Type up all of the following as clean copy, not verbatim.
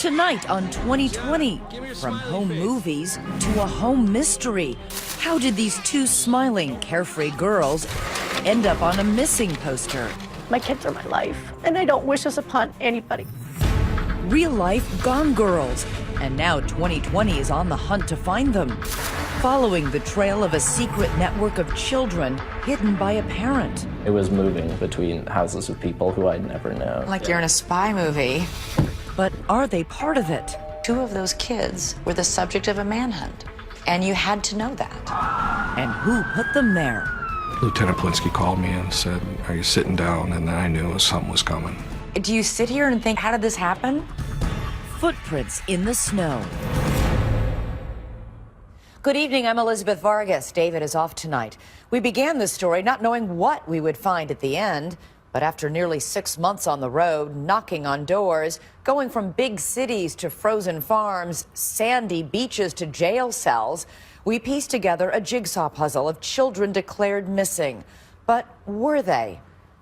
Tonight on 2020, from home movies to a home mystery. How did these two smiling, carefree girls end up on a missing poster? My kids are my life, and I don't wish this upon anybody. Real life Gone Girls. And now 2020 is on the hunt to find them. Following the trail of a secret network of children hidden by a parent. It was moving between houses of people who I'd never known. Like you're in a spy movie. But are they part of it? 2 of those kids were the subject of a manhunt, and you had to know that. And who put them there? Lieutenant Plinsky called me and said, "Are you sitting down?" And then I knew something was coming. Do you sit here and think, how did this happen? Footprints in the snow. Good evening, I'm Elizabeth Vargas. David is off tonight. We began this story not knowing what we would find at the end, but after nearly 6 months on the road, knocking on doors, going from big cities to frozen farms, sandy beaches to jail cells, we pieced together a jigsaw puzzle of children declared missing. But were they?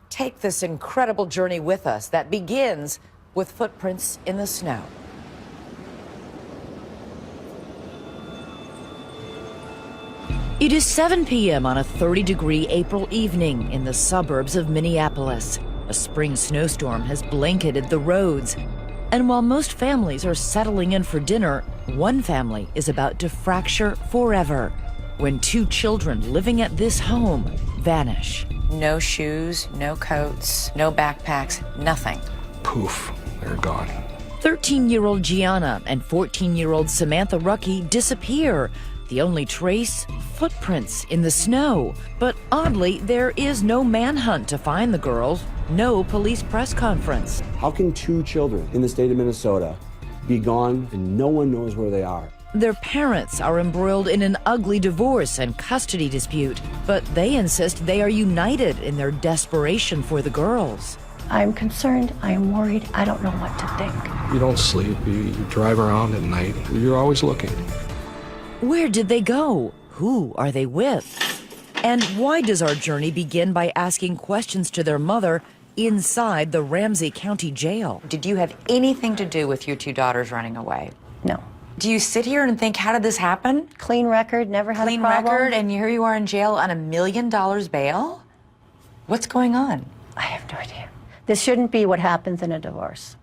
Take this incredible journey with us that begins with footprints in the snow. It is 7 p.m. on a 30-degree April evening in the suburbs of Minneapolis. A spring snowstorm has blanketed the roads. And while most families are settling in for dinner, one family is about to fracture forever when 2 children living at this home vanish. No shoes, no coats, no backpacks, nothing. Poof, they're gone. 13-year-old Gianna and 14-year-old Samantha Rucky disappear. The only trace, footprints in the snow. But oddly, there is no manhunt to find the girls, no police press conference. How can 2 children in the state of Minnesota be gone and no one knows where they are? Their parents are embroiled in an ugly divorce and custody dispute, but they insist they are united in their desperation for the girls. I'm concerned, I am worried, I don't know what to think. You don't sleep, you drive around at night, you're always looking. Where did they go? Who are they with? And why does our journey begin by asking questions to their mother inside the Ramsey County Jail? Did you have anything to do with your 2 daughters running away? No. Do you sit here and think, how did this happen? Clean record, never had Clean a problem. record, and here you are in jail on $1 million bail? What's going on? I have no idea. This shouldn't be what happens in a divorce.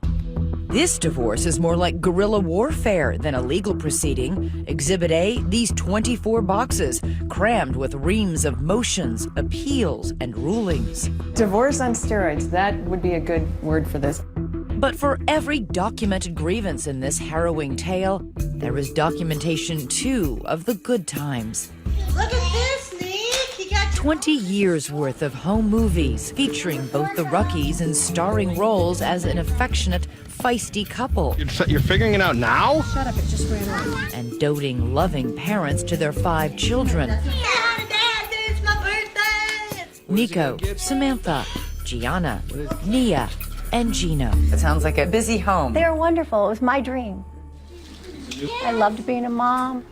This divorce is more like guerrilla warfare than a legal proceeding. Exhibit A, these 24 boxes, crammed with reams of motions, appeals, and rulings. Divorce on steroids, that would be a good word for this. But for every documented grievance in this harrowing tale, there is documentation, too, of the good times. Look at this, Nick! You got 20 years worth of home movies featuring both the Ruckies in starring roles as an affectionate, feisty couple. You're figuring it out now? Shut up, it just ran out. And doting, loving parents to their 5 children. Dad, it's my birthday! Nico, Samantha, Gianna, Nia, and Gino. It sounds like a busy home. They are wonderful, it was my dream. I loved being a mom.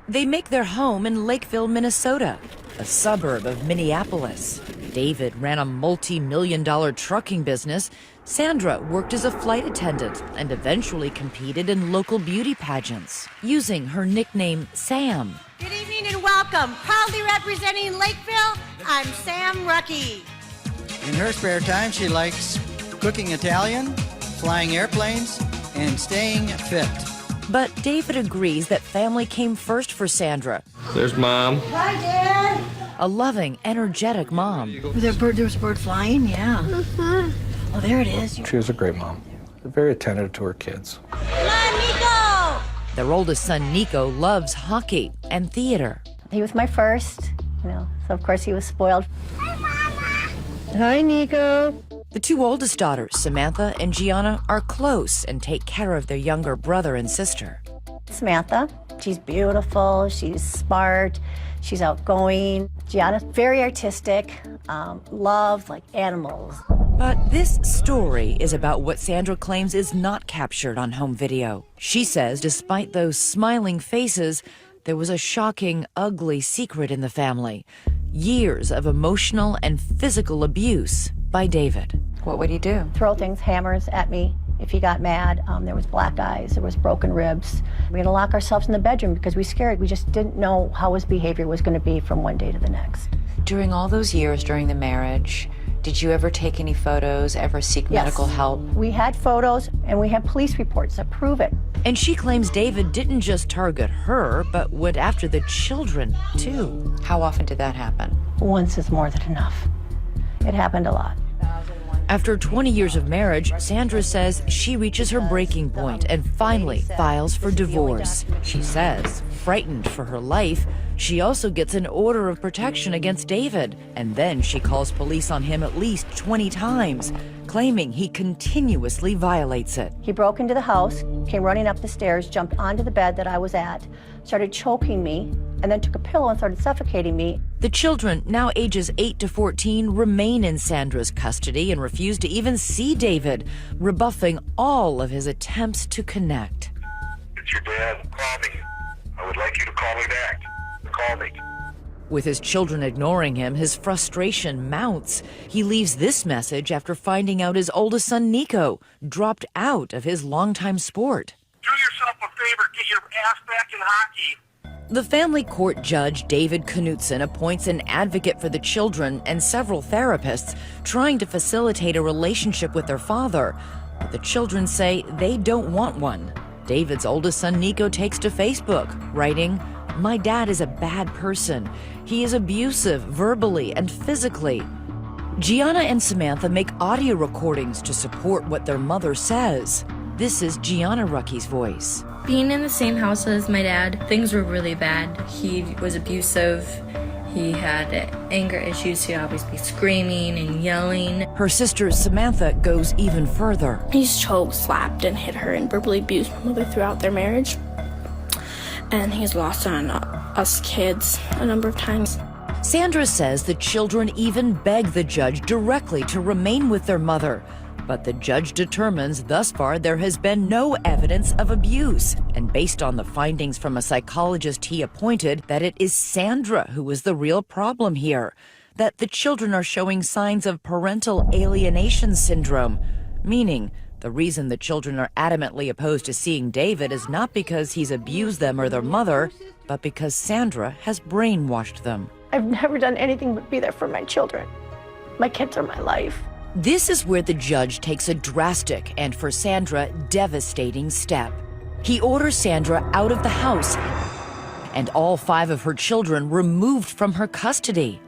They make their home in Lakeville, Minnesota, a suburb of Minneapolis. David ran a multi-million-dollar trucking business. Sandra worked as a flight attendant and eventually competed in local beauty pageants, using her nickname Sam. Good evening and welcome. Proudly representing Lakeville, I'm Sam Rucky. In her spare time, she likes cooking Italian, flying airplanes, and staying fit. But David agrees that family came first for Sandra. There's Mom. Hi, Dad. A loving, energetic mom. There was a bird flying, yeah. Oh, there it is. She was a great mom. Very attentive to her kids. Come on, Nico. Their oldest son, Nico, loves hockey and theater. He was my first, so of course he was spoiled. Hi, Nico. The 2 oldest daughters, Samantha and Gianna, are close and take care of their younger brother and sister. Samantha, she's beautiful, she's smart, she's outgoing. Gianna's very artistic, loves like animals. But this story is about what Sandra claims is not captured on home video. She says despite those smiling faces, there was a shocking, ugly secret in the family. Years of emotional and physical abuse by David. What would he do? Throw things, hammers at me, If he got mad, there was black eyes, there was broken ribs. We had to lock ourselves in the bedroom because we scared. We just didn't know how his behavior was going to be from one day to the next. During all those years during the marriage, did you ever take any photos, ever seek medical help? We had photos and we had police reports that prove it. And she claims David didn't just target her, but went after the children, too. How often did that happen? Once is more than enough. It happened a lot. After 20 years of marriage, Sandra says she reaches her breaking point and finally files for divorce. She says, frightened for her life, she also gets an order of protection against David. And then she calls police on him at least 20 times, claiming he continuously violates it. He broke into the house, came running up the stairs, jumped onto the bed that I was at, started choking me, and then took a pillow and started suffocating me. The children, now ages 8 to 14, remain in Sandra's custody and refuse to even see David, rebuffing all of his attempts to connect. It's your dad. Call me. I would like you to call me back. Call me. With his children ignoring him, his frustration mounts. He leaves this message after finding out his oldest son, Nico, dropped out of his longtime sport. Do yourself a favor. Get your ass back in hockey. The family court judge, David Knutson, appoints an advocate for the children and several therapists trying to facilitate a relationship with their father. But the children say they don't want one. David's oldest son, Nico, takes to Facebook, writing, "My dad is a bad person. He is abusive verbally and physically." Gianna and Samantha make audio recordings to support what their mother says. This is Gianna Rucky's voice. Being in the same house as my dad, things were really bad. He was abusive. He had anger issues. He'd always be screaming and yelling. Her sister Samantha goes even further. He's choked, slapped, and hit her and verbally abused my mother throughout their marriage. And he's lost on us kids a number of times. Sandra says the children even beg the judge directly to remain with their mother. But the judge determines thus far there has been no evidence of abuse. And based on the findings from a psychologist he appointed, that it is Sandra who is the real problem here. That the children are showing signs of parental alienation syndrome, meaning the reason the children are adamantly opposed to seeing David is not because he's abused them or their mother, but because Sandra has brainwashed them. I've never done anything but be there for my children. My kids are my life. This is where the judge takes a drastic and, for Sandra, devastating step. He orders Sandra out of the house and all 5 of her children removed from her custody.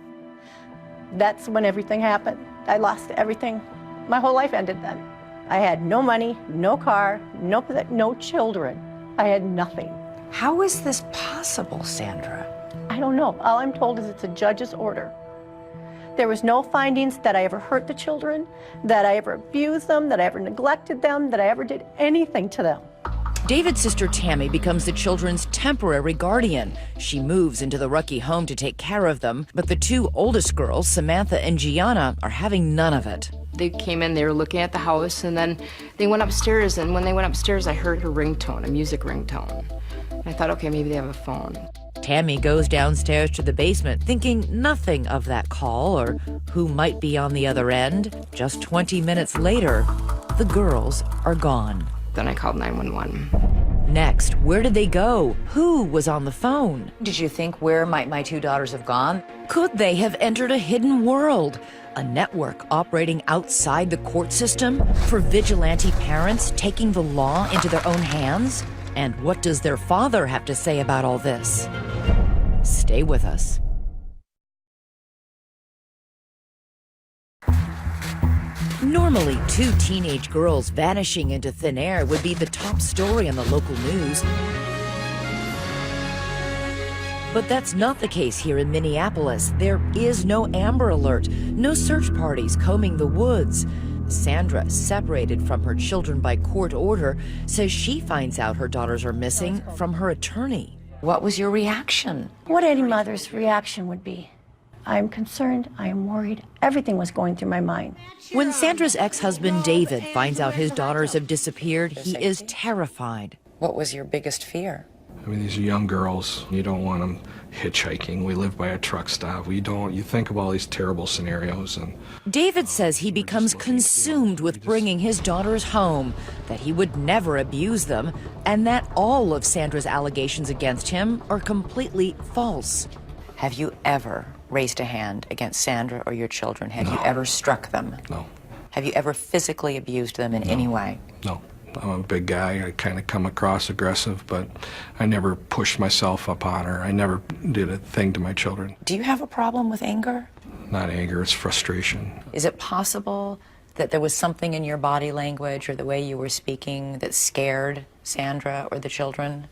That's when everything happened. I lost everything. My whole life ended then. I had no money, no car, no children. I had nothing. How is this possible, Sandra? I don't know. All I'm told is it's a judge's order. There was no findings that I ever hurt the children, that I ever abused them, that I ever neglected them, that I ever did anything to them. David's sister Tammy becomes the children's temporary guardian. She moves into the Rucky home to take care of them, but the 2 oldest girls, Samantha and Gianna, are having none of it. They came in, they were looking at the house, and then they went upstairs, and when they went upstairs, I heard her ringtone, a music ringtone. And I thought, okay, maybe they have a phone. Tammy goes downstairs to the basement, thinking nothing of that call or who might be on the other end. Just 20 minutes later, the girls are gone. Then I called 911. Next, where did they go? Who was on the phone? Did you think, where might my 2 daughters have gone? Could they have entered a hidden world? A network operating outside the court system? For vigilante parents taking the law into their own hands? And what does their father have to say about all this? Stay with us. Normally, 2 teenage girls vanishing into thin air would be the top story on the local news. But that's not the case here in Minneapolis. There is no Amber Alert, no search parties combing the woods. Sandra, separated from her children by court order, says she finds out her daughters are missing from her attorney. What was your reaction? What any mother's reaction would be. I'm concerned, I am worried. Everything was going through my mind. When Sandra's ex-husband David finds out his daughters have disappeared, he is terrified. What was your biggest fear? I mean, these are young girls. You don't want them hitchhiking. We live by a truck stop. You think of all these terrible scenarios. And David says he becomes consumed with bringing his daughters home, that he would never abuse them, and that all of Sandra's allegations against him are completely false. Have you ever raised a hand against Sandra or your children? Have you ever struck them? No. Have you ever physically abused them in any way? No. I'm a big guy. I kind of come across aggressive, but I never pushed myself upon her. I never did a thing to my children. Do you have a problem with anger? Not anger, it's frustration. Is it possible that there was something in your body language or the way you were speaking that scared Sandra or the children?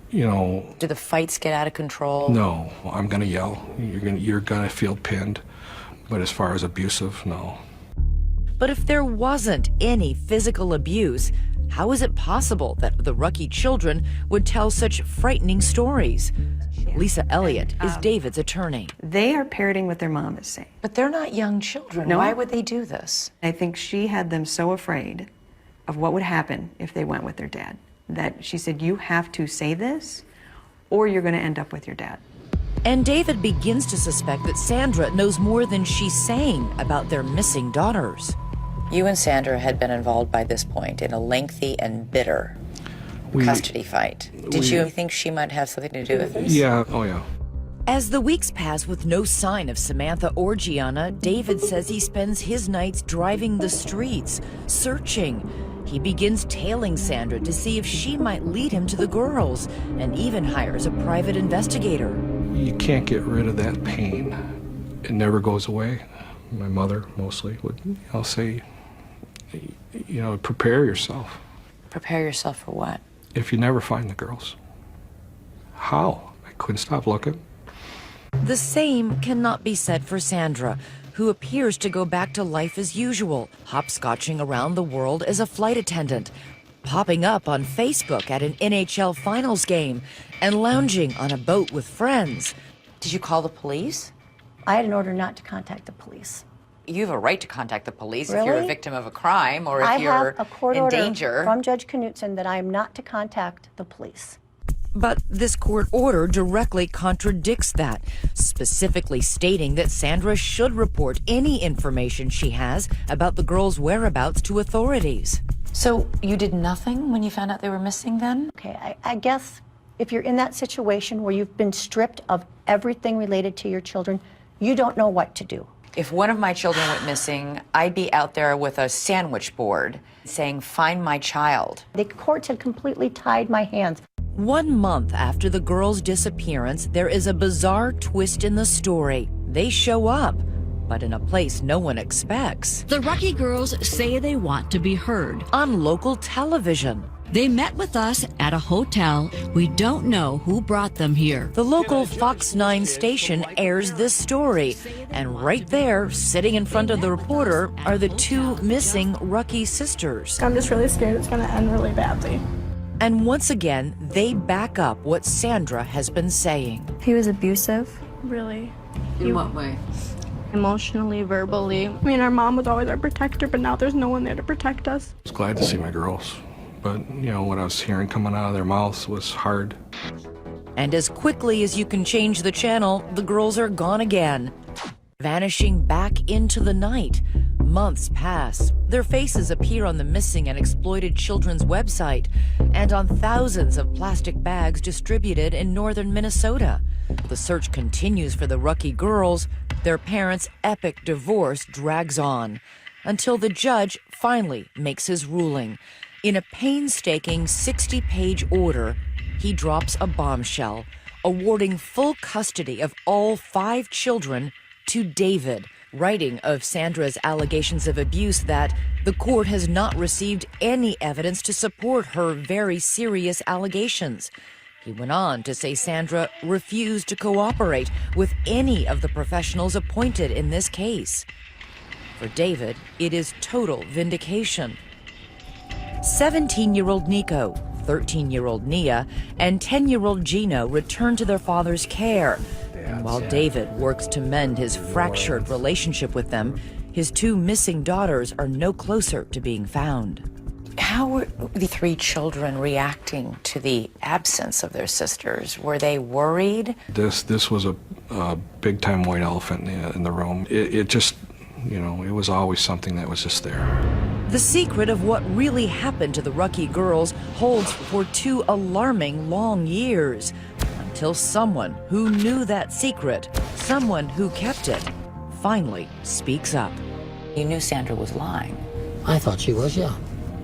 You know... Do the fights get out of control? No, I'm gonna yell. You're gonna feel pinned. But as far as abusive, no. But if there wasn't any physical abuse, how is it possible that the Rucky children would tell such frightening stories? Lisa Elliott is David's attorney. They are parroting what their mom is saying. But they're not young children. No. Why would they do this? I think she had them so afraid of what would happen if they went with their dad that she said, you have to say this or you're going to end up with your dad. And David begins to suspect that Sandra knows more than she's saying about their missing daughters. You and Sandra had been involved by this point in a lengthy and bitter custody fight. Did you think she might have something to do with this? Yeah, oh yeah. As the weeks pass with no sign of Samantha or Gianna, David says he spends his nights driving the streets, searching. He begins tailing Sandra to see if she might lead him to the girls, and even hires a private investigator. You can't get rid of that pain. It never goes away. My mother mostly would, say, prepare yourself. Prepare yourself for what? If you never find the girls. How? I couldn't stop looking. The same cannot be said for Sandra, who appears to go back to life as usual, hopscotching around the world as a flight attendant, popping up on Facebook at an NHL finals game, and lounging on a boat with friends. Did you call the police? I had an order not to contact the police. You have a right to contact the police Really? if you're a victim of a crime or if I you're have a court in order danger. from Judge Knutson that I am not to contact the police. But this court order directly contradicts that, specifically stating that Sandra should report any information she has about the girls' whereabouts to authorities. So you did nothing when you found out they were missing then? Okay, I guess if you're in that situation where you've been stripped of everything related to your children, you don't know what to do. If one of my children went missing, I'd be out there with a sandwich board saying, find my child. The courts had completely tied my hands. 1 month after the girls' disappearance, there is a bizarre twist in the story. They show up, but in a place no one expects. The Rucky girls say they want to be heard. On local television. They met with us at a hotel. We don't know who brought them here. The local Fox 9 station airs this story, and right there, sitting in front of the reporter, are the two missing Rucky sisters. I'm just really scared it's going to end really badly. And once again, they back up what Sandra has been saying. He was abusive. Really. In what way? Emotionally, verbally. I mean, our mom was always our protector, but now there's no one there to protect us. I was glad to see my girls. But, what I was hearing coming out of their mouths was hard. And as quickly as you can change the channel, the girls are gone again, vanishing back into the night. Months pass. Their faces appear on the missing and exploited children's website and on thousands of plastic bags distributed in northern Minnesota. The search continues for the Rucky girls. Their parents' epic divorce drags on until the judge finally makes his ruling. In a painstaking 60-page order, he drops a bombshell, awarding full custody of all 5 children to David, writing of Sandra's allegations of abuse that the court has not received any evidence to support her very serious allegations. He went on to say Sandra refused to cooperate with any of the professionals appointed in this case. For David, it is total vindication. 17-year-old Nico, 13-year-old Nia, and 10-year-old Gino return to their father's care. And while David works to mend his fractured relationship with them, his 2 missing daughters are no closer to being found. How were the three children reacting to the absence of their sisters? Were they worried? This was a big-time white elephant in the room. It just, you know, it was always something that was just there. The secret of what really happened to the Rucky girls holds for 2 alarming long years, until someone who knew that secret, someone who kept it, finally speaks up. You knew Sandra was lying. I thought she was, yeah.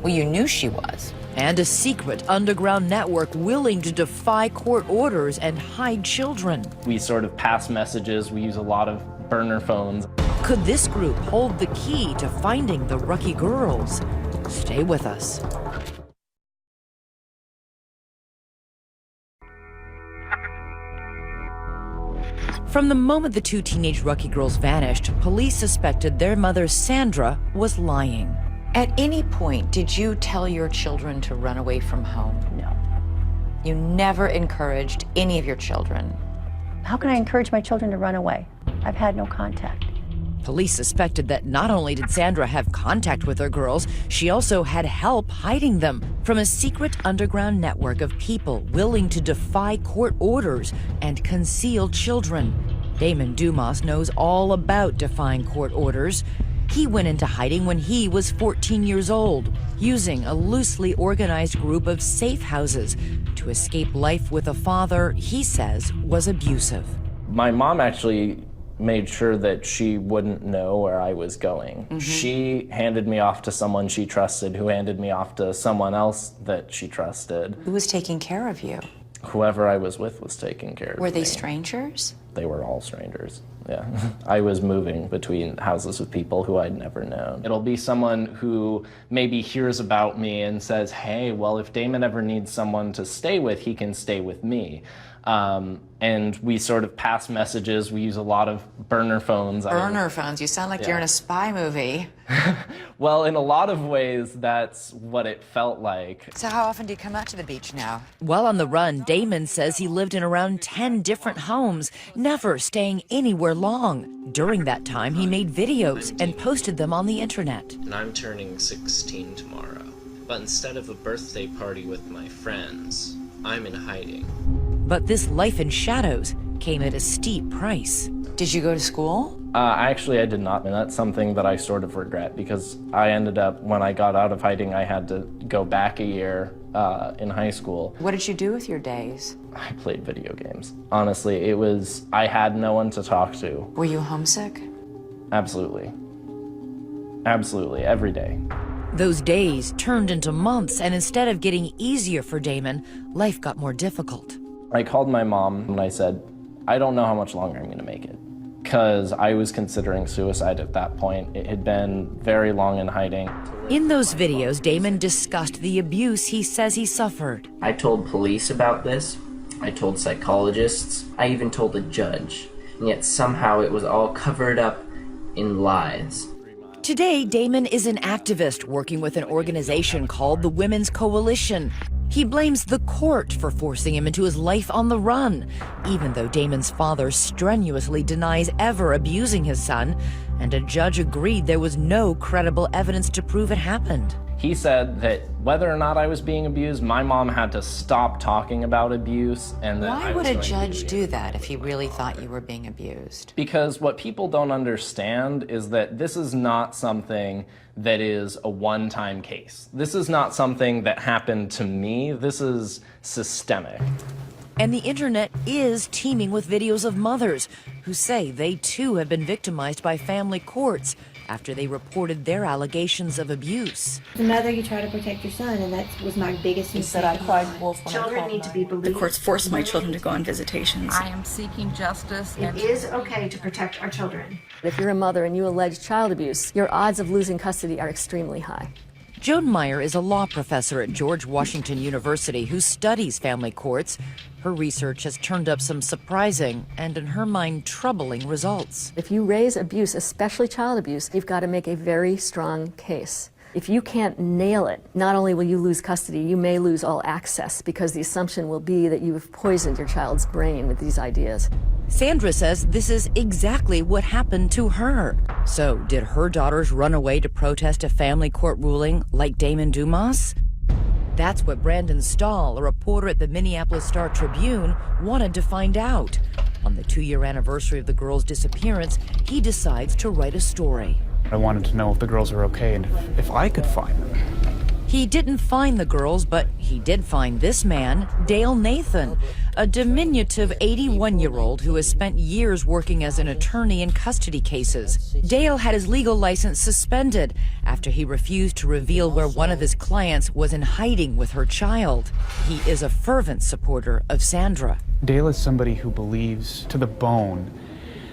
Well, you knew she was. And a secret underground network willing to defy court orders and hide children. We sort of pass messages. We use a lot of burner phones. Could this group hold the key to finding the Rucky girls? Stay with us. From the moment the 2 teenage Rucky girls vanished, police suspected their mother, Sandra, was lying. At any point, did you tell your children to run away from home? No. You never encouraged any of your children? How can I encourage my children to run away? I've had no contact. Police suspected that not only did Sandra have contact with her girls, she also had help hiding them from a secret underground network of people willing to defy court orders and conceal children. Damon Dumas knows all about defying court orders. He went into hiding when he was 14 years old, using a loosely organized group of safe houses to escape life with a father he says was abusive. My mom actually made sure that she wouldn't know where I was going. Mm-hmm. She handed me off to someone she trusted, who handed me off to someone else that she trusted. Who was taking care of you? Whoever I was with was taking care of me. Were they strangers? They were all strangers, yeah. I was moving between houses with people who I'd never known. It'll be someone who maybe hears about me and says, hey, well, if Damon ever needs someone to stay with, he can stay with me. And we sort of pass messages. We use a lot of burner phones. Burner phones? You sound like you're in a spy movie. Well, in a lot of ways, that's what it felt like. So how often do you come out to the beach now? While on the run, Damon says he lived in around 10 different homes, never staying anywhere long. During that time, he made videos and posted them on the internet. And I'm turning 16 tomorrow. But instead of a birthday party with my friends, I'm in hiding. But this life in shadows came at a steep price. Did you go to school? Actually, I did not, and that's something that I sort of regret, because I ended up, when I got out of hiding, I had to go back a year in high school. What did you do with your days? I played video games. Honestly, I had no one to talk to. Were you homesick? Absolutely. Absolutely, every day. Those days turned into months, and instead of getting easier for Damon, life got more difficult. I called my mom and I said, I don't know how much longer I'm gonna make it. Because I was considering suicide at that point. It had been very long in hiding. In those videos, Damon discussed the abuse he says he suffered. I told police about this. I told psychologists. I even told a judge. And yet somehow it was all covered up in lies. Today, Damon is an activist working with an organization called the Women's Coalition. He blames the court for forcing him into his life on the run, even though Damon's father strenuously denies ever abusing his son, and a judge agreed there was no credible evidence to prove it happened. He said that whether or not I was being abused, my mom had to stop talking about abuse, and that Why would a judge do that if he really thought you were being abused? Because what people don't understand is that this is not something that is a one-time case. This is not something that happened to me. This is systemic. And the internet is teeming with videos of mothers who say they too have been victimized by family courts after they reported their allegations of abuse. As a mother, you try to protect your son, and that was my biggest mistake. Said I cried wolf when Children need to be believed. The courts forced my children to go on visitations. I am seeking justice. It is okay to protect our children. If you're a mother and you allege child abuse, your odds of losing custody are extremely high. Joan Meyer is a law professor at George Washington University who studies family courts. Her research has turned up some surprising and, in her mind, troubling results. If you raise abuse, especially child abuse, you've got to make a very strong case. If you can't nail it, not only will you lose custody, you may lose all access because the assumption will be that you have poisoned your child's brain with these ideas. Sandra says this is exactly what happened to her. So, did her daughters run away to protest a family court ruling like Damon Dumas? That's what Brandon Stahl, a reporter at the Minneapolis Star-Tribune, wanted to find out. On the 2-year anniversary of the girls' disappearance, he decides to write a story. I wanted to know if the girls were okay and if I could find them. He didn't find the girls, but he did find this man, Dale Nathan, a diminutive 81-year-old who has spent years working as an attorney in custody cases. Dale had his legal license suspended after he refused to reveal where one of his clients was in hiding with her child. He is a fervent supporter of Sandra. Dale is somebody who believes to the bone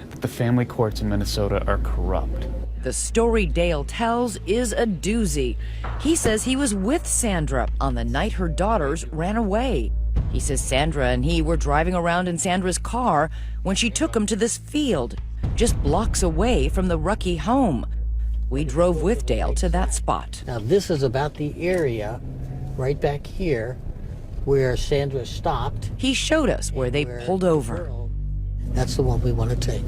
that the family courts in Minnesota are corrupt. The story Dale tells is a doozy. He says he was with Sandra on the night her daughters ran away. He says Sandra and he were driving around in Sandra's car when she took him to this field, just blocks away from the Rucky home. We drove with Dale to that spot. Now this is about the area right back here where Sandra stopped. He showed us where they pulled over. That's the one we want to take.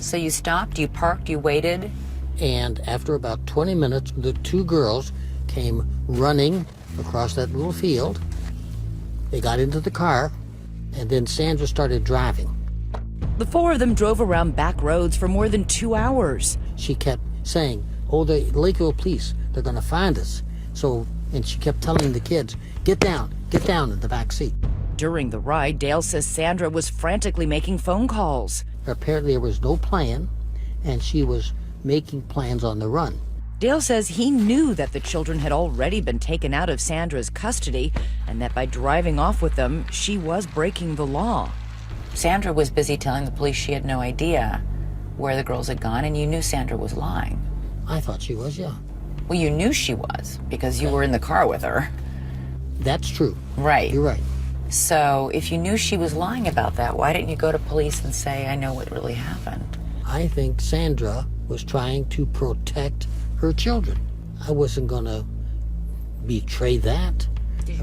So you stopped, you parked, you waited? And after about 20 minutes, the 2 girls came running across that little field. They got into the car, and then Sandra started driving. The 4 of them drove around back roads for more than 2 hours. She kept saying, oh, the Lakeville police, they're going to find us. And she kept telling the kids, get down in the back seat. During the ride, Dale says Sandra was frantically making phone calls. Apparently there was no plan, and she was making plans on the run. Dale says he knew that the children had already been taken out of Sandra's custody and that by driving off with them, she was breaking the law. Sandra was busy telling the police she had no idea where the girls had gone, and you knew Sandra was lying. I thought she was, yeah. Well, you knew she was because you were in the car with her. That's true. Right. You're right. So if you knew she was lying about that, why didn't you go to police and say, I know what really happened? I think Sandra was trying to protect her children. I wasn't going to betray that.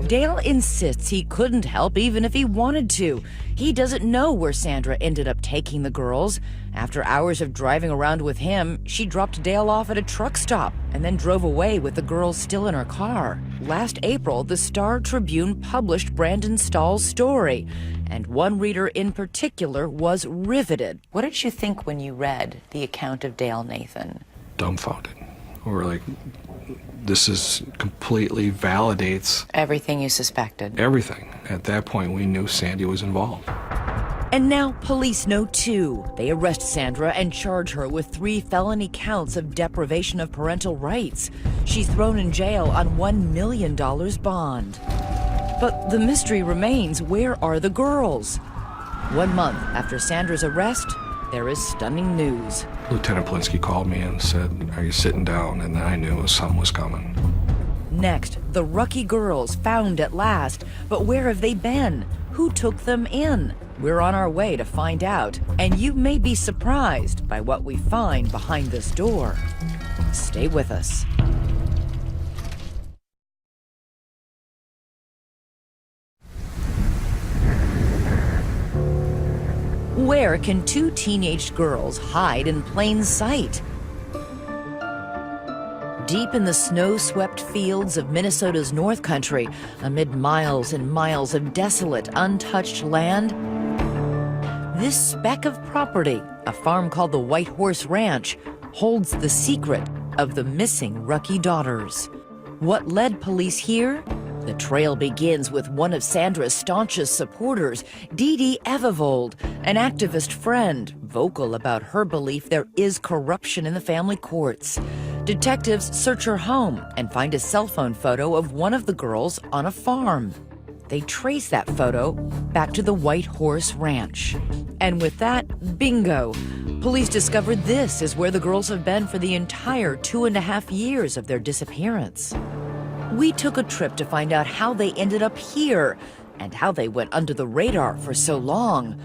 Dale insists he couldn't help even if he wanted to. He doesn't know where Sandra ended up taking the girls. After hours of driving around with him, she dropped Dale off at a truck stop and then drove away with the girls still in her car. Last April, the Star-Tribune published Brandon Stahl's story, and one reader in particular was riveted. What did you think when you read the account of Dale Nathan? Dumbfounded. Or like, this is completely validates everything you suspected. Everything. At that point, we knew Sandy was involved. And now police know too. They arrest Sandra and charge her with 3 felony counts of deprivation of parental rights. She's thrown in jail on $1 million bond. But the mystery remains, where are the girls? 1 month after Sandra's arrest, there is stunning news. Lieutenant Polinsky called me and said, are you sitting down? And then I knew something was coming. Next, the Rucky girls found at last. But where have they been? Who took them in? We're on our way to find out. And you may be surprised by what we find behind this door. Stay with us. Where can 2 teenage girls hide in plain sight? Deep in the snow-swept fields of Minnesota's North Country, amid miles and miles of desolate, untouched land, this speck of property, a farm called the White Horse Ranch, holds the secret of the missing Rucky daughters. What led police here? The trail begins with one of Sandra's staunchest supporters, Dee Dee Evivold, an activist friend, vocal about her belief there is corruption in the family courts. Detectives search her home and find a cell phone photo of one of the girls on a farm. They trace that photo back to the White Horse Ranch. And with that, bingo! Police discovered this is where the girls have been for the entire 2.5 years of their disappearance. We took a trip to find out how they ended up here and how they went under the radar for so long.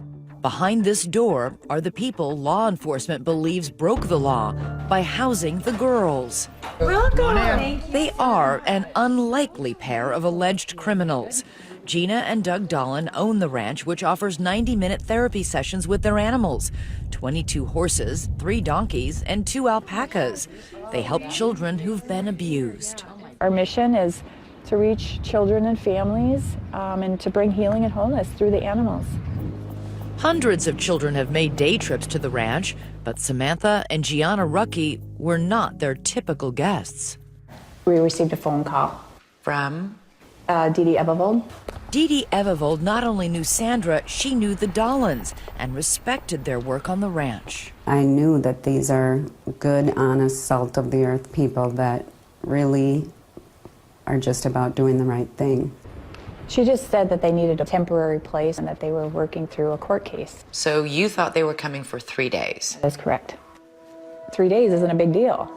Behind this door are the people law enforcement believes broke the law by housing the girls. Welcome. They are an unlikely pair of alleged criminals. Gina and Doug Dolan own the ranch, which offers 90-minute therapy sessions with their animals. 22 horses, 3 donkeys, and 2 alpacas. They help children who've been abused. Our mission is to reach children and families and to bring healing and wholeness through the animals. Hundreds of children have made day trips to the ranch, but Samantha and Gianna Rucky were not their typical guests. We received a phone call from Dee Dee Ebevold. Dee Dee Ebevold not only knew Sandra, she knew the Dolans and respected their work on the ranch. I knew that these are good, honest, salt-of-the-earth people that really are just about doing the right thing. She just said that they needed a temporary place and that they were working through a court case. So you thought they were coming for 3 days? That's correct. 3 days isn't a big deal.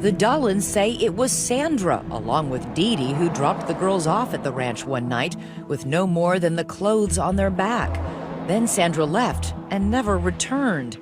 The Dolans say it was Sandra, along with Dee Dee, who dropped the girls off at the ranch one night with no more than the clothes on their back. Then Sandra left and never returned.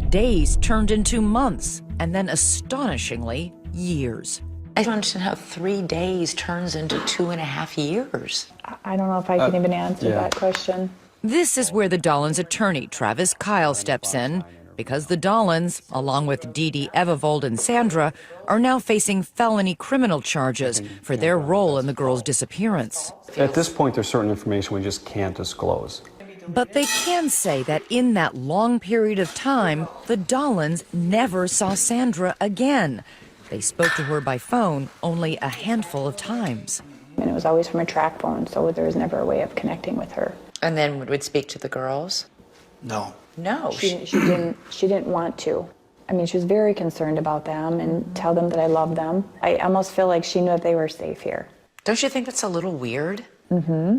Days turned into months, and then astonishingly, years. I don't understand how 3 days turns into 2.5 years. I don't know if I can even answer that question. This is where the Dolans' attorney, Travis Kyle, steps in, because the Dolans, along with Dee Dee Ebevold and Sandra, are now facing felony criminal charges for their role in the girls' disappearance. At this point, there's certain information we just can't disclose. But they can say that in that long period of time, the Dolans never saw Sandra again. They spoke to her by phone only a handful of times. And it was always from a track phone, so there was never a way of connecting with her. And then would speak to the girls? No. No. She didn't want to. I mean, she was very concerned about them and tell them that I love them. I almost feel like she knew that they were safe here. Don't you think that's a little weird? Mm-hmm.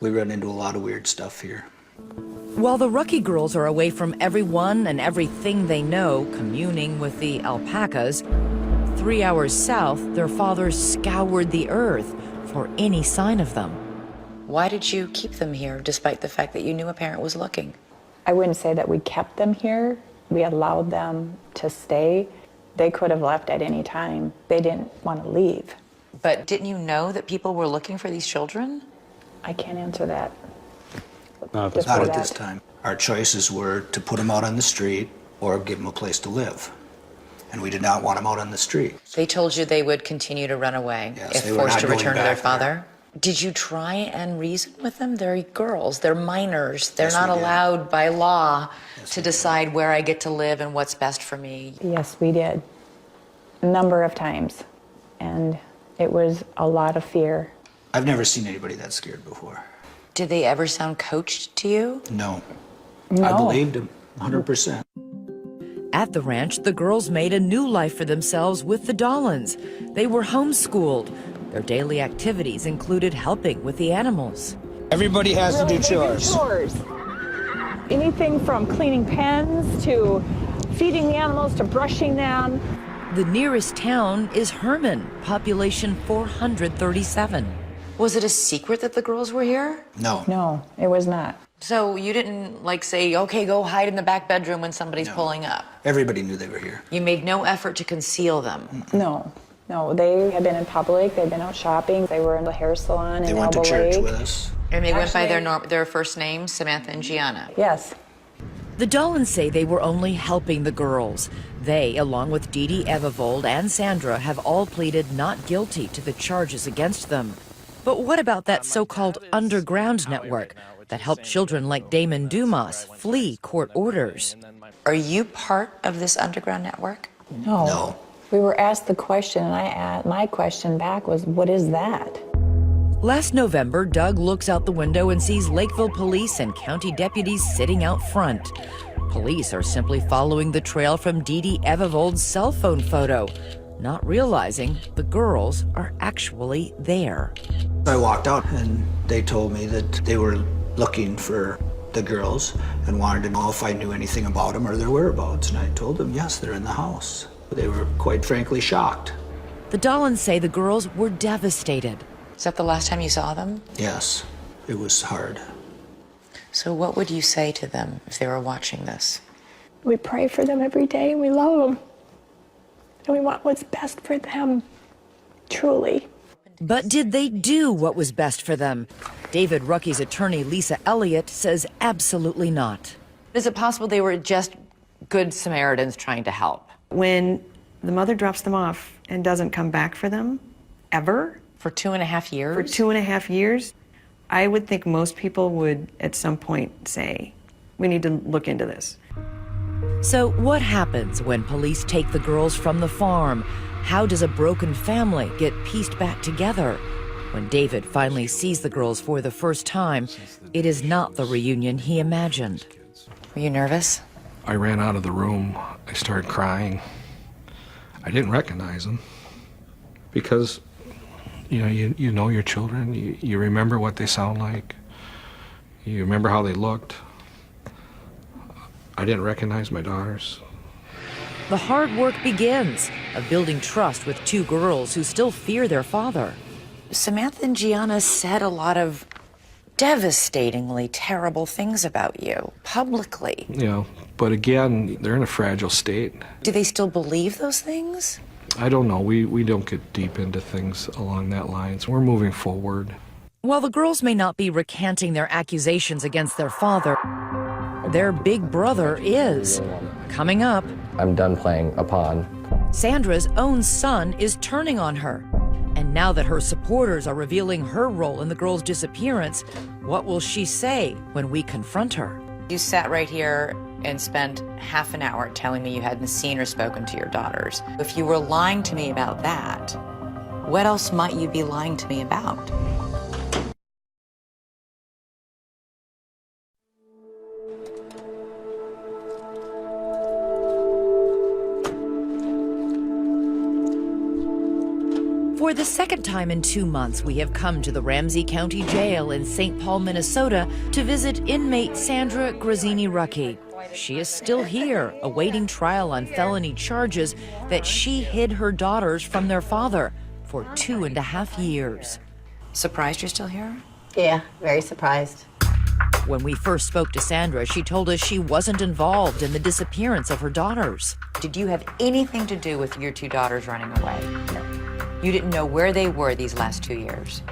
We run into a lot of weird stuff here. While the Rucky girls are away from everyone and everything they know, communing with the alpacas, 3 hours south, their fathers scoured the earth for any sign of them. Why did you keep them here, despite the fact that you knew a parent was looking? I wouldn't say that we kept them here. We allowed them to stay. They could have left at any time. They didn't want to leave. But didn't you know that people were looking for these children? I can't answer that. Not at this time. Our choices were to put them out on the street or give them a place to live. And we did not want them out on the street. They told you they would continue to run away if they were forced not to going return to their back father? Did you try and reason with them? They're girls, they're minors. They're Yes, not we did. allowed by law to decide where I get to live and what's best for me. Yes, we did. A number of times. And it was a lot of fear. I've never seen anybody that scared before. Did they ever sound coached to you? No. No. I believed them, 100%. At the ranch, the girls made a new life for themselves with the Dolans. They were homeschooled. Their daily activities included helping with the animals. Everybody has to do chores. Anything from cleaning pens to feeding the animals to brushing them. The nearest town is Herman, population 437. Was it a secret that the girls were here? No. No, it was not. So you didn't say, okay, go hide in the back bedroom when somebody's pulling up? Everybody knew they were here. You made no effort to conceal them? No. No, they had been in public, they'd been out shopping, they were in the hair salon They in went to Elbow church Lake. with us. And they went by their first names, Samantha and Gianna? Yes. The Dolans say they were only helping the girls. They, along with Dee Dee Ebevold and Sandra, have all pleaded not guilty to the charges against them. But what about that so-called underground network that helped children like Damon Dumas flee court orders? Are you part of this underground network? No. No. We were asked the question, and my question back was, what is that? Last November, Doug looks out the window and sees Lakeville police and county deputies sitting out front. Police are simply following the trail from Dee Dee Ebevold's cell phone photo, not realizing the girls are actually there. I walked out and they told me that they were looking for the girls and wanted to know if I knew anything about them or their whereabouts. And I told them, yes, they're in the house. They were quite frankly shocked. The Dolans say the girls were devastated. Is that the last time you saw them? Yes, it was hard. So what would you say to them if they were watching this? We pray for them every day and we love them. And we want what's best for them, truly. But did they do what was best for them? David Rucky's attorney, Lisa Elliott, says absolutely not. Is it possible they were just good Samaritans trying to help? When the mother drops them off and doesn't come back for them, ever. For 2.5 years? For 2.5 years, I would think most people would at some point say, we need to look into this. So what happens when police take the girls from the farm? How does a broken family get pieced back together? When David finally sees the girls for the first time, it is not the reunion he imagined. Were you nervous? I ran out of the room. I started crying. I didn't recognize them because, you know your children. You remember what they sound like. You remember how they looked. I didn't recognize my daughters. The hard work begins of building trust with two girls who still fear their father. Samantha and Gianna said a lot of devastatingly terrible things about you, publicly. But again, they're in a fragile state. Do they still believe those things? I don't know. We don't get deep into things along that lines. We're moving forward. While the girls may not be recanting their accusations against their father, their big brother is. Coming up, I'm done playing a pawn. Sandra's own son is turning on her. And now that her supporters are revealing her role in the girl's disappearance, what will she say when we confront her? You sat right here and spent half an hour telling me you hadn't seen or spoken to your daughters. If you were lying to me about that, what else might you be lying to me about? For the second time in 2 months, we have come to the Ramsey County Jail in St. Paul, Minnesota, to visit inmate Sandra Grazzini Rucky. She is still here, awaiting trial on felony charges that she hid her daughters from their father for 2.5 years. Surprised you're still here? Yeah, very surprised. When we first spoke to Sandra, she told us she wasn't involved in the disappearance of her daughters. Did you have anything to do with your two daughters running away? No. You didn't know where they were these last 2 years?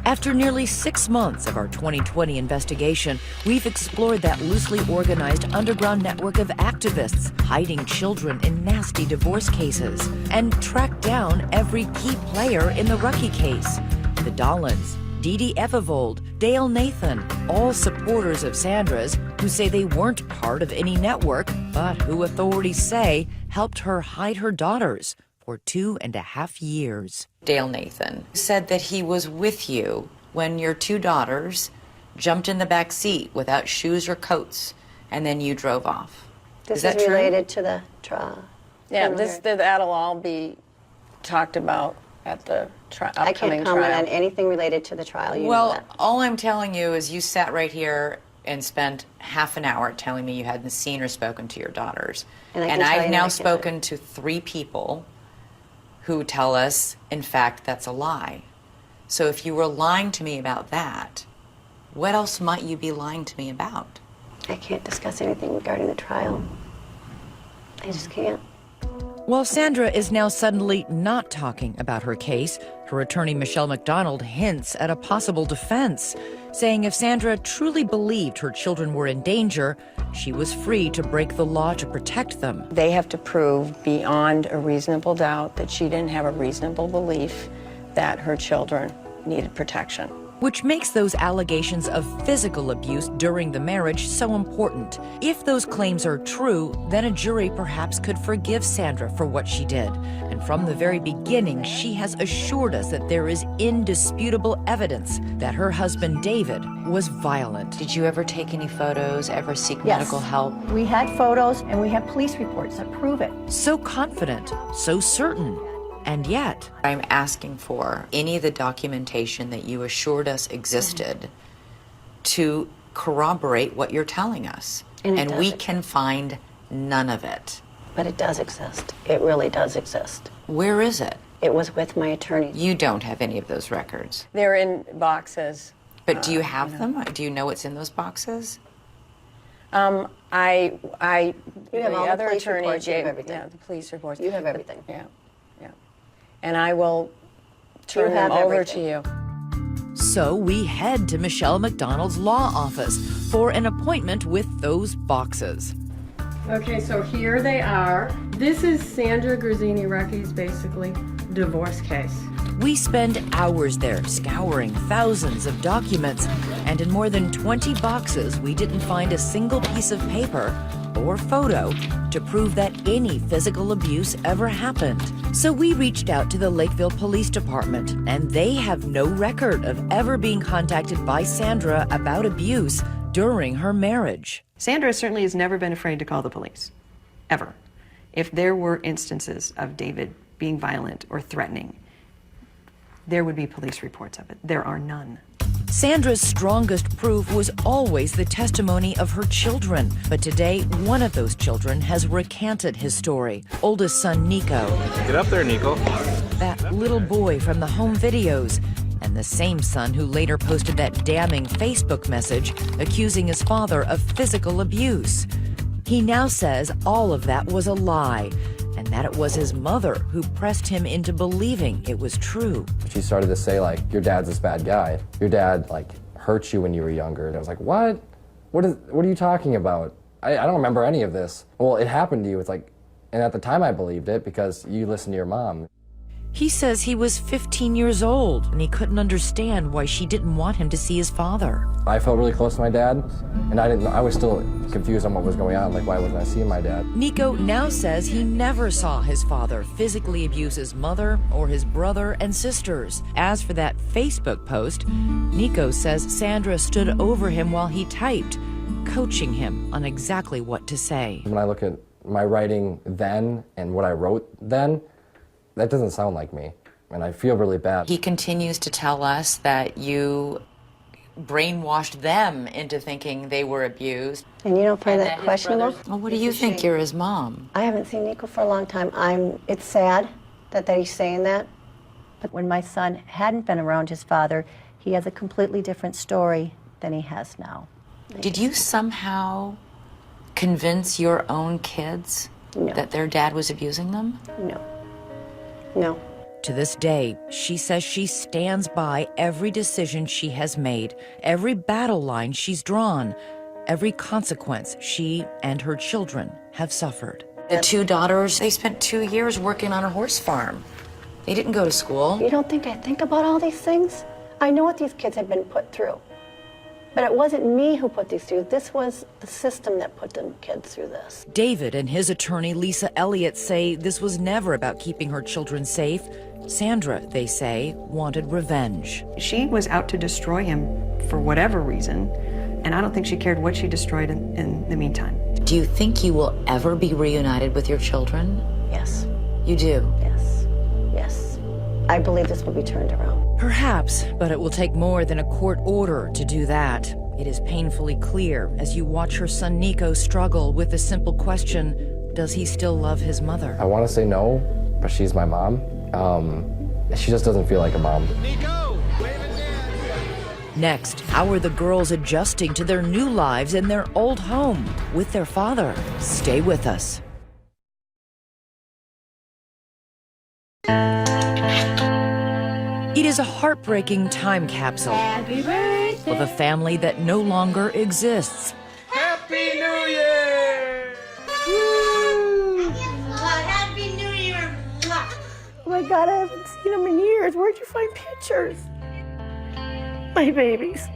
After nearly 6 months of our 2020 investigation, we've explored that loosely organized underground network of activists hiding children in nasty divorce cases and tracked down every key player in the Rucky case. The Dollins, Dee Dee Evivold, Dale Nathan, all supporters of Sandra's who say they weren't part of any network, but who authorities say helped her hide her daughters for 2.5 years. Dale Nathan said that he was with you when your two daughters jumped in the back seat without shoes or coats, and then you drove off. This is is related to the trial. Yeah, that'll all be talked about at the upcoming trial. I can't comment on anything related to the trial. You know Well, that. all I'm telling you is you sat right here and spent half an hour telling me you hadn't seen or spoken to your daughters. And I've now spoken to 3 people who tell us, in fact, that's a lie. So if you were lying to me about that, what else might you be lying to me about? I can't discuss anything regarding the trial. I just can't. While Sandra is now suddenly not talking about her case, her attorney Michelle McDonald hints at a possible defense, saying if Sandra truly believed her children were in danger, she was free to break the law to protect them. They have to prove beyond a reasonable doubt that she didn't have a reasonable belief that her children needed protection. Which makes those allegations of physical abuse during the marriage so important. If those claims are true, then a jury perhaps could forgive Sandra for what she did. And from the very beginning, she has assured us that there is indisputable evidence that her husband, David, was violent. Did you ever take any photos, ever seek Yes. medical help? We had photos and we have police reports that prove it. So confident, so certain. And yet, I'm asking for any of the documentation that you assured us existed to corroborate what you're telling us. And we can find none of it. But it does exist. It really does exist. Where is it? It was with my attorney. You don't have any of those records. They're in boxes. But do you have them? Do you know what's in those boxes? You have all the other police attorney reports, you have gave, everything. yeah, the police reports. You have everything. Yeah, yeah. And I will turn have them over everything. to you. So we head to Michelle McDonald's law office for an appointment with those boxes. Okay, so here they are. This is Sandra Grazzini-Recky's basically divorce case. We spend hours there scouring thousands of documents, and in more than 20 boxes, we didn't find a single piece of paper or photo to prove that any physical abuse ever happened. So we reached out to the Lakeville Police Department, and they have no record of ever being contacted by Sandra about abuse during her marriage. Sandra certainly has never been afraid to call the police, ever. If there were instances of David being violent or threatening, there would be police reports of it. There are none. Sandra's strongest proof was always the testimony of her children. But today, one of those children has recanted his story. Oldest son, Nico. Get up there, Nico. That little boy from the home videos. And the same son who later posted that damning Facebook message accusing his father of physical abuse. He now says all of that was a lie, and that it was his mother who pressed him into believing it was true. She started to say, like, your dad's this bad guy. Your dad, like, hurt you when you were younger. And I was like, what? What are you talking about? I don't remember any of this. Well, it happened to you. It's like, and at the time I believed it because you listened to your mom. He says he was 15 years old and he couldn't understand why she didn't want him to see his father. I felt really close to my dad, and I was still confused on what was going on. Like, why wasn't I seeing my dad? Nico now says he never saw his father physically abuse his mother or his brother and sisters. As for that Facebook post, Nico says Sandra stood over him while he typed, coaching him on exactly what to say. When I look at my writing then and what I wrote then, that doesn't sound like me, and I feel really bad. He continues to tell us that you brainwashed them into thinking they were abused. And you don't find that questionable? Well, what do you think? You're his mom. I haven't seen Nico for a long time. It's sad that he's saying that. But when my son hadn't been around his father, he has a completely different story than he has now. Did you somehow convince your own kids that their dad was abusing them? No. No. To this day, she says she stands by every decision she has made, every battle line she's drawn, every consequence she and her children have suffered. The two daughters, they spent 2 years working on a horse farm. They didn't go to school. You don't think I think about all these things? I know what these kids have been put through. But it wasn't me who put these through. This was the system that put them kids through this. David and his attorney, Lisa Elliott, say this was never about keeping her children safe. Sandra, they say, wanted revenge. She was out to destroy him for whatever reason, and I don't think she cared what she destroyed in the meantime. Do you think you will ever be reunited with your children? Yes. You do? Yes. Yes. I believe this will be turned around. Perhaps, but it will take more than a court order to do that. It is painfully clear as you watch her son Nico struggle with the simple question, does he still love his mother? I want to say no, but she's my mom. She just doesn't feel like a mom. Next, how are the girls adjusting to their new lives in their old home with their father? Stay with us. It is a heartbreaking time capsule of a family that no longer exists. Happy New Year! Happy New Year! Oh my God, I haven't seen them in years. Where'd you find pictures? My babies.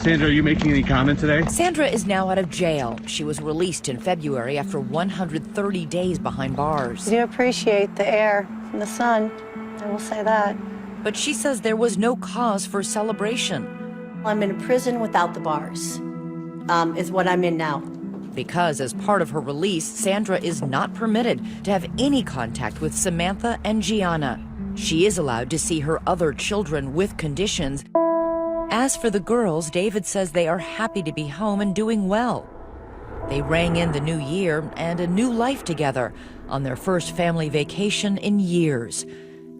Sandra, are you making any comment today? Sandra is now out of jail. She was released in February after 130 days behind bars. I do appreciate the air and the sun. I will say that. But she says there was no cause for celebration. I'm in a prison without the bars, is what I'm in now. Because as part of her release, Sandra is not permitted to have any contact with Samantha and Gianna. She is allowed to see her other children with conditions. As for the girls, David says they are happy to be home and doing well. They rang in the new year and a new life together on their first family vacation in years.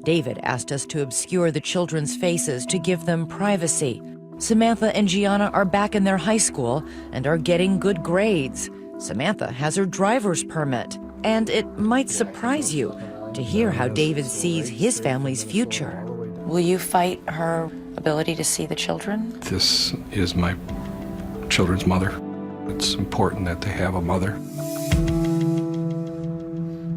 David asked us to obscure the children's faces to give them privacy. Samantha and Gianna are back in their high school and are getting good grades. Samantha has her driver's permit. And it might surprise you to hear how David sees his family's future. Will you fight her ability to see the children? This is my children's mother. It's important that they have a mother.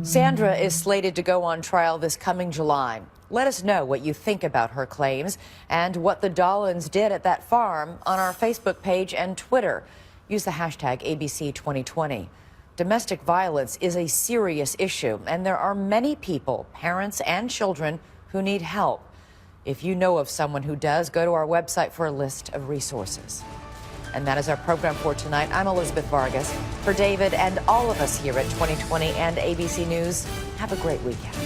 Sandra is slated to go on trial this coming July. Let us know what you think about her claims and what the Dollins did at that farm on our Facebook page and Twitter. Use the hashtag ABC2020. Domestic violence is a serious issue, and there are many people, parents and children, who need help. If you know of someone who does, go to our website for a list of resources. And that is our program for tonight. I'm Elizabeth Vargas. For David and all of us here at 2020 and ABC News, have a great weekend.